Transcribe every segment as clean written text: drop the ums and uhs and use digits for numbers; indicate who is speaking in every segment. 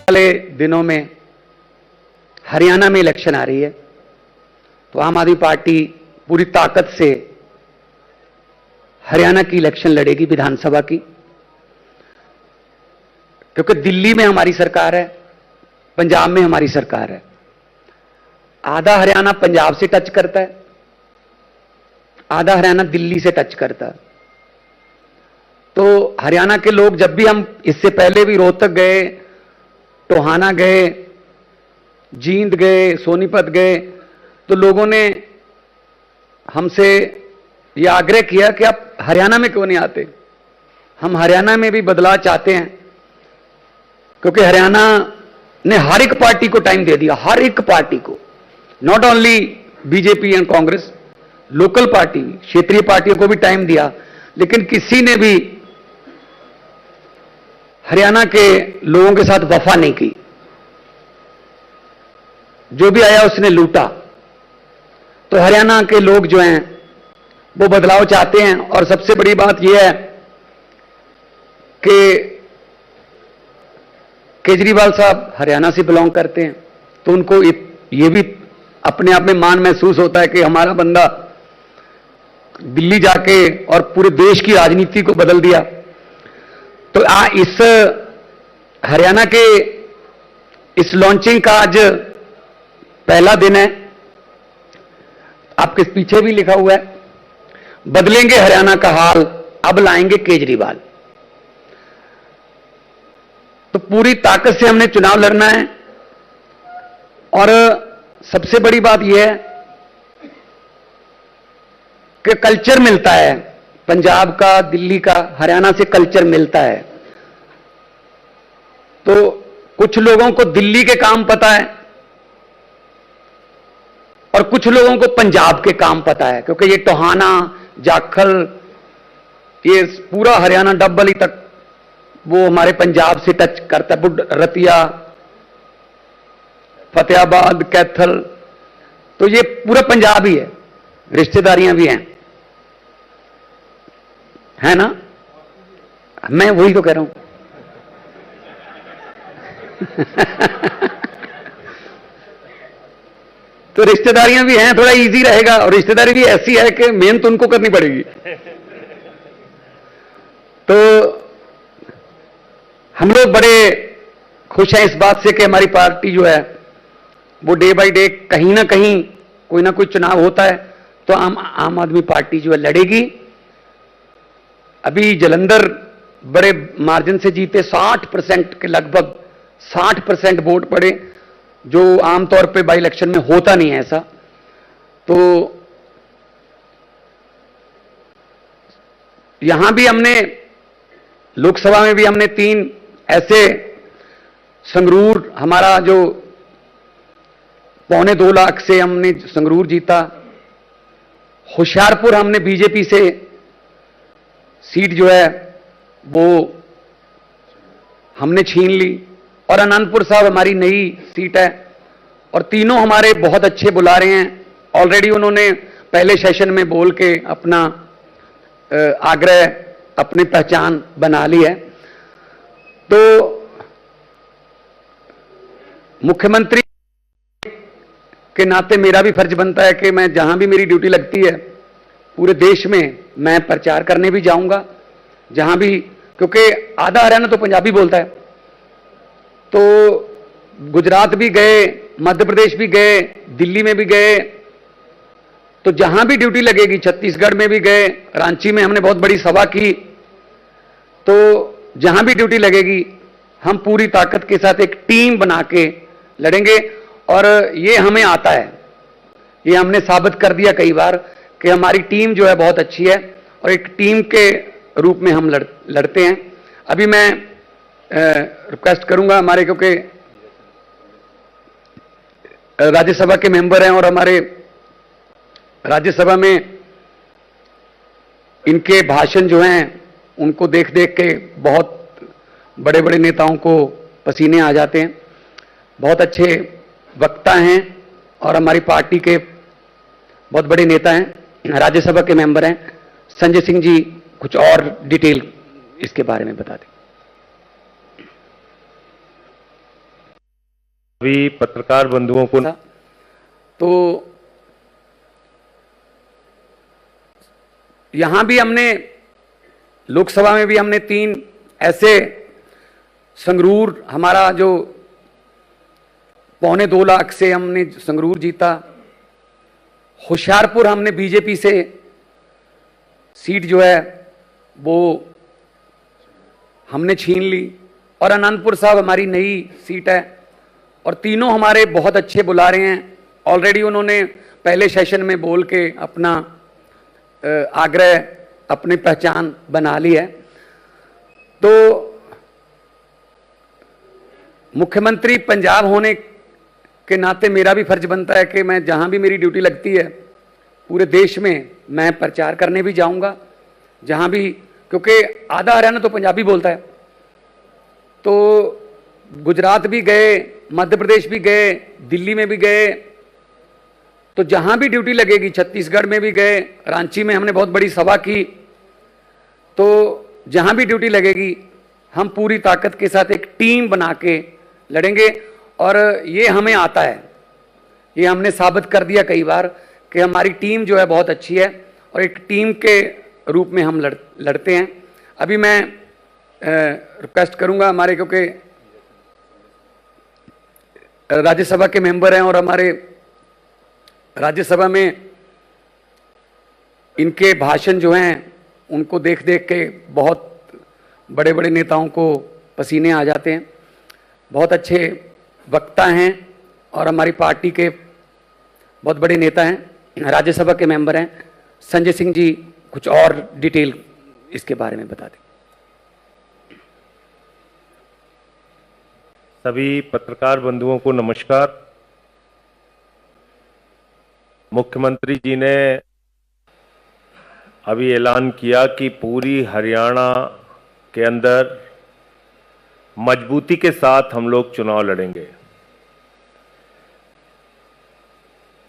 Speaker 1: वाले दिनों में हरियाणा में इलेक्शन आ रही है, तो आम आदमी पार्टी पूरी ताकत से हरियाणा की इलेक्शन लड़ेगी, विधानसभा की। क्योंकि दिल्ली में हमारी सरकार है, पंजाब में हमारी सरकार है। आधा हरियाणा पंजाब से टच करता है, आधा हरियाणा दिल्ली से टच करता है। तो हरियाणा के लोग, जब भी हम इससे पहले भी रोहतक गए, टोहाना गए, जींद गए, सोनीपत गए, तो लोगों ने हमसे यह आग्रह किया कि आप हरियाणा में क्यों नहीं आते। हम हरियाणा में भी बदलाव चाहते हैं, क्योंकि हरियाणा ने हर एक पार्टी को टाइम दे दिया, हर एक पार्टी को, not only BJP and Congress, local party, क्षेत्रीय पार्टियों को भी टाइम दिया, लेकिन किसी ने भी हरियाणा के लोगों के साथ वफा नहीं की। जो भी आया उसने लूटा। तो हरियाणा के लोग जो हैं वो बदलाव चाहते हैं। और सबसे बड़ी बात यह है कि केजरीवाल साहब हरियाणा से बिलोंग करते हैं, तो उनको ये भी अपने आप में मान महसूस होता है कि हमारा बंदा दिल्ली जाके और पूरे देश की राजनीति को बदल दिया। तो इस हरियाणा के इस लॉन्चिंग का आज पहला दिन है। आपके पीछे भी लिखा हुआ है, बदलेंगे हरियाणा का हाल, अब लाएंगे केजरीवाल। तो पूरी ताकत से हमने चुनाव लड़ना है। और सबसे बड़ी बात यह है कि कल्चर मिलता है, पंजाब का, दिल्ली का, हरियाणा से कल्चर मिलता है। तो कुछ लोगों को दिल्ली के काम पता है और कुछ लोगों को पंजाब के काम पता है, क्योंकि ये टोहाना, जाखल, ये पूरा हरियाणा डबली तक वो हमारे पंजाब से टच करता है। रतिया, फतेहाबाद, कैथल, तो ये पूरा पंजाब ही है, रिश्तेदारियां भी हैं, है ना। मैं वही तो कह रहा हूं। तो रिश्तेदारियां भी हैं, थोड़ा इजी रहेगा। और रिश्तेदारी भी ऐसी है कि मेहनत उनको करनी पड़ेगी। तो हम लोग बड़े खुश हैं इस बात से कि हमारी पार्टी जो है वो डे बाय डे कहीं ना कहीं कोई ना कोई चुनाव होता है तो आम आदमी पार्टी जो है लड़ेगी। अभी जलंधर बड़े मार्जिन से जीते, 60% के लगभग 60% वोट पड़े, जो आमतौर पे बाई इलेक्शन में होता नहीं है ऐसा। तो यहां भी हमने, लोकसभा में भी हमने 3 ऐसे, संगरूर हमारा जो 2.25 लाख से हमने संगरूर जीता, होशियारपुर हमने बीजेपी से सीट जो है वो हमने छीन ली, और अनंतपुर साहब हमारी नई सीट है। और तीनों हमारे बहुत अच्छे बुला रहे हैं। ऑलरेडी उन्होंने पहले सेशन में बोल के अपना आग्रह, अपनी पहचान बना ली है। तो मुख्यमंत्री के नाते मेरा भी फर्ज बनता है कि मैं जहां भी मेरी ड्यूटी लगती है पूरे देश में मैं प्रचार करने भी जाऊंगा, जहां भी, क्योंकि आधा हरियाणा तो पंजाबी बोलता है। तो गुजरात भी गए, मध्य प्रदेश भी गए, दिल्ली में भी गए, तो जहां भी ड्यूटी लगेगी, छत्तीसगढ़ में भी गए, रांची में हमने बहुत बड़ी सभा की। तो जहां भी ड्यूटी लगेगी हम पूरी ताकत के साथ एक टीम बना के लड़ेंगे। और ये हमें आता है, ये हमने साबित कर दिया कई बार कि हमारी टीम जो है बहुत अच्छी है, और एक टीम के रूप में हम लड़ते हैं। अभी मैं रिक्वेस्ट करूंगा हमारे, क्योंकि राज्यसभा के मेंबर हैं और हमारे राज्यसभा में इनके भाषण जो हैं उनको देख देख के बहुत बड़े बड़े नेताओं को पसीने आ जाते हैं। बहुत अच्छे वक्ता हैं और हमारी पार्टी के बहुत बड़े नेता हैं, राज्यसभा के मेंबर हैं। संजय सिंह जी कुछ और डिटेल इसके बारे में बता दें।
Speaker 2: सभी पत्रकार बंधुओं को
Speaker 1: तो यहां भी हमने लोकसभा में भी हमने 3 ऐसे संगरूर हमारा जो 2.25 लाख से हमने संगरूर जीता। होशियारपुर हमने बीजेपी से सीट जो है वो हमने छीन ली और अनंतपुर साहब हमारी नई सीट है और तीनों हमारे बहुत अच्छे बुला रहे हैं। ऑलरेडी उन्होंने पहले सेशन में बोल के अपना आग्रह अपनी पहचान बना ली है। तो मुख्यमंत्री पंजाब होने के नाते मेरा भी फर्ज बनता है कि मैं जहां भी मेरी ड्यूटी लगती है पूरे देश में मैं प्रचार करने भी जाऊंगा, जहां भी, क्योंकि आधा हरियाणा तो पंजाबी बोलता है। तो गुजरात भी गए, मध्य प्रदेश भी गए, दिल्ली में भी गए, तो जहां भी ड्यूटी लगेगी, छत्तीसगढ़ में भी गए, रांची में हमने बहुत बड़ी सभा की। तो जहां भी ड्यूटी लगेगी हम पूरी ताकत के साथ एक टीम बना के लड़ेंगे और ये हमें आता है। ये हमने साबित कर दिया कई बार कि हमारी टीम जो है बहुत अच्छी है और एक टीम के रूप में हम लड़ते हैं। अभी मैं रिक्वेस्ट करूंगा हमारे, क्योंकि राज्यसभा के मेंबर हैं और हमारे राज्यसभा में इनके भाषण जो हैं उनको देख देख के बहुत बड़े बड़े नेताओं को पसीने आ जाते हैं। बहुत अच्छे वक्ता हैं और हमारी पार्टी के बहुत बड़े नेता हैं, राज्यसभा के मेंबर हैं। संजय सिंह जी कुछ और डिटेल इसके बारे में बता दें।
Speaker 2: सभी पत्रकार बंधुओं को नमस्कार। मुख्यमंत्री जी ने अभी ऐलान किया कि पूरी हरियाणा के अंदर मजबूती के साथ हम लोग चुनाव लड़ेंगे।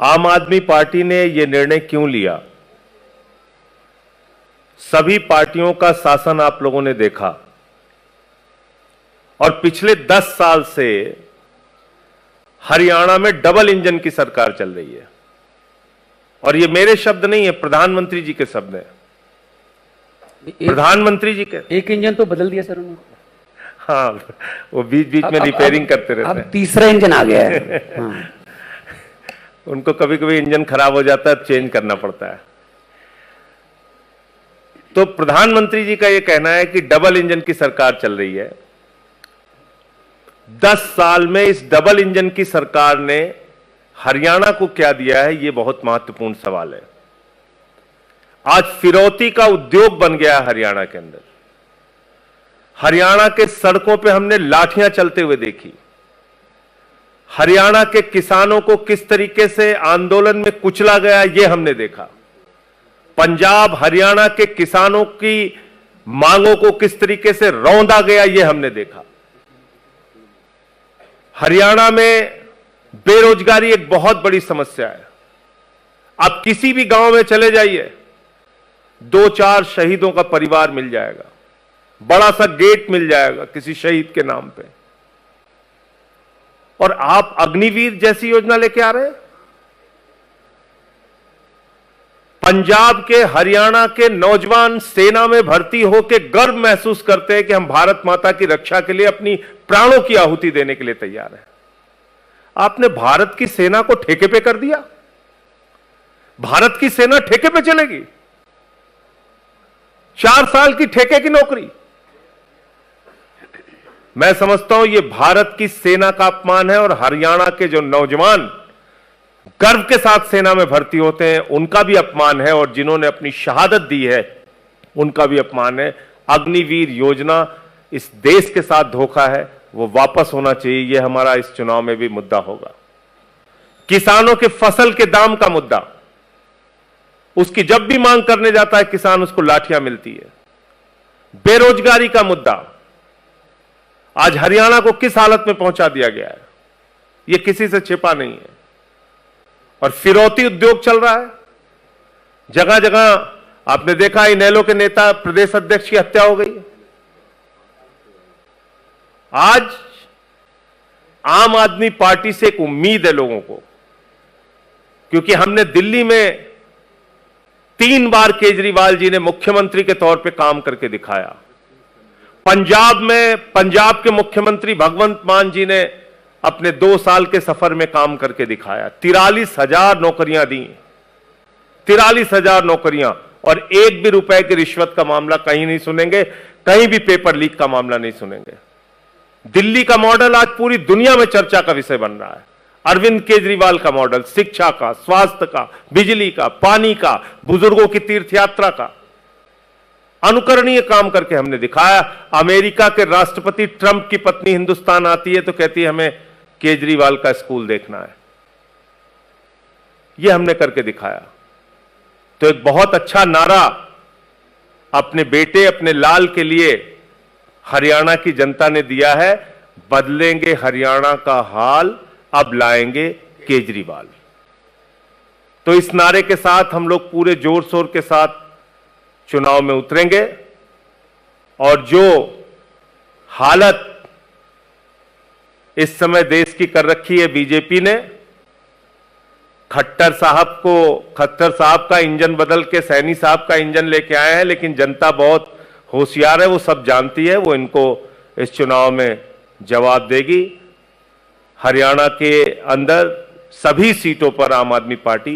Speaker 2: आम आदमी पार्टी ने यह निर्णय क्यों लिया? सभी पार्टियों का शासन आप लोगों ने देखा और पिछले 10 साल से हरियाणा में डबल इंजन की सरकार चल रही है। और ये मेरे शब्द नहीं है, प्रधानमंत्री जी के शब्द हैं। प्रधानमंत्री जी के
Speaker 1: एक इंजन तो बदल दिया सर उन्होंने।
Speaker 2: हाँ, वो बीच बीच में रिपेयरिंग करते रहते हैं।
Speaker 1: अब तीसरा इंजन आ गया है। हाँ।
Speaker 2: उनको कभी कभी इंजन खराब हो जाता है, चेंज करना पड़ता है। तो प्रधानमंत्री जी का यह कहना है कि डबल इंजन की सरकार चल रही है। 10 साल में इस डबल इंजन की सरकार ने हरियाणा को क्या दिया है, यह बहुत महत्वपूर्ण सवाल है। आज फिरौती का उद्योग बन गया है हरियाणा के अंदर। हरियाणा के सड़कों पे हमने लाठियां चलते हुए देखी। हरियाणा के किसानों को किस तरीके से आंदोलन में कुचला गया, यह हमने देखा। पंजाब हरियाणा के किसानों की मांगों को किस तरीके से रौंदा गया, यह हमने देखा। हरियाणा में बेरोजगारी एक बहुत बड़ी समस्या है। आप किसी भी गांव में चले जाइए, 2-4 शहीदों का परिवार मिल जाएगा, बड़ा सा गेट मिल जाएगा किसी शहीद के नाम पे। और आप अग्निवीर जैसी योजना लेके आ रहे हैं। पंजाब के, हरियाणा के नौजवान सेना में भर्ती होकर गर्व महसूस करते हैं कि हम भारत माता की रक्षा के लिए अपनी प्राणों की आहुति देने के लिए तैयार हैं। आपने भारत की सेना को ठेके पे कर दिया। भारत की सेना ठेके पे चलेगी। 4 साल की ठेके की नौकरी। मैं समझता हूं यह भारत की सेना का अपमान है और हरियाणा के जो नौजवान गर्व के साथ सेना में भर्ती होते हैं उनका भी अपमान है और जिन्होंने अपनी शहादत दी है उनका भी अपमान है। अग्निवीर योजना इस देश के साथ धोखा है, वो वापस होना चाहिए। यह हमारा इस चुनाव में भी मुद्दा होगा। किसानों के फसल के दाम का मुद्दा, उसकी जब भी मांग करने जाता है किसान, उसको लाठियां मिलती है। बेरोजगारी का मुद्दा, आज हरियाणा को किस हालत में पहुंचा दिया गया है, यह किसी से छिपा नहीं है। और फिरौती उद्योग चल रहा है जगह जगह। आपने देखा इनेलो के नेता प्रदेश अध्यक्ष की हत्या हो गई। आज आम आदमी पार्टी से एक उम्मीद है लोगों को, क्योंकि हमने दिल्ली में 3 बार केजरीवाल जी ने मुख्यमंत्री के तौर पे काम करके दिखाया। पंजाब में पंजाब के मुख्यमंत्री भगवंत मान जी ने अपने 2 साल के सफर में काम करके दिखाया। 43,000 नौकरियां दी, 43,000 नौकरियां, और एक भी रुपए की रिश्वत का मामला कहीं नहीं सुनेंगे, कहीं भी पेपर लीक का मामला नहीं सुनेंगे। दिल्ली का मॉडल आज पूरी दुनिया में चर्चा का विषय बन रहा है। अरविंद केजरीवाल का मॉडल शिक्षा का, स्वास्थ्य का, बिजली का, पानी का, बुजुर्गों की तीर्थ यात्रा का अनुकरणीय काम करके हमने दिखाया। अमेरिका के राष्ट्रपति ट्रंप की पत्नी हिंदुस्तान आती है तो कहती है हमें केजरीवाल का स्कूल देखना है। यह हमने करके दिखाया। तो एक बहुत अच्छा नारा अपने बेटे, अपने लाल के लिए हरियाणा की जनता ने दिया है, बदलेंगे हरियाणा का हाल, अब लाएंगे केजरीवाल। तो इस नारे के साथ हम लोग पूरे जोर शोर के साथ चुनाव में उतरेंगे, और जो हालत इस समय देश की कर रखी है बीजेपी ने, खट्टर साहब का इंजन बदल के सैनी साहब का इंजन लेके आए हैं, लेकिन जनता बहुत होशियार है, वो सब जानती है, वो इनको इस चुनाव में जवाब देगी। हरियाणा के अंदर सभी सीटों पर आम आदमी पार्टी